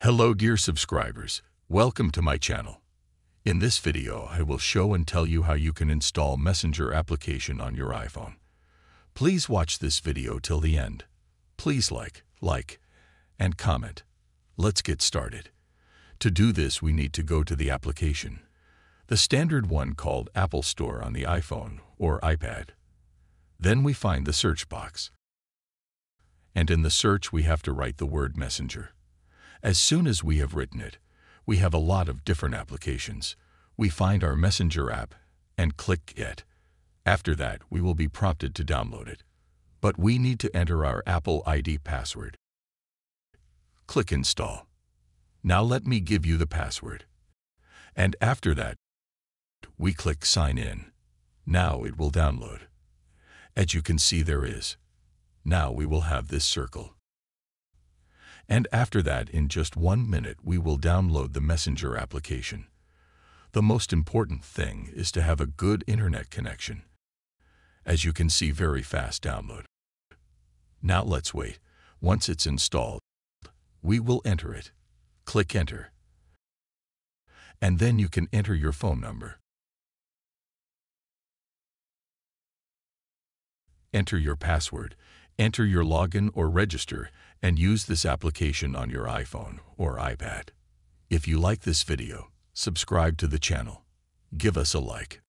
Hello dear subscribers, welcome to my channel. In this video, I will show and tell you how you can install Messenger application on your iPhone. Please watch this video till the end. Please like, and comment. Let's get started. To do this, we need to go to the application, the standard one called Apple Store on the iPhone or iPad. Then we find the search box. And in the search, we have to write the word Messenger. As soon as we have written it, we have a lot of different applications. We find our Messenger app and click it. After that, we will be prompted to download it. But we need to enter our Apple ID password. Click Install. Now let me give you the password. And after that, we click Sign In. Now it will download. As you can see, there is. Now we will have this circle. And after that, in just 1 minute, we will download the Messenger application. The most important thing is to have a good internet connection. As you can see, very fast download. Now let's wait. Once it's installed, we will enter it. Click Enter. And then you can enter your phone number. Enter your password. Enter your login or register and use this application on your iPhone or iPad. If you like this video, subscribe to the channel. Give us a like.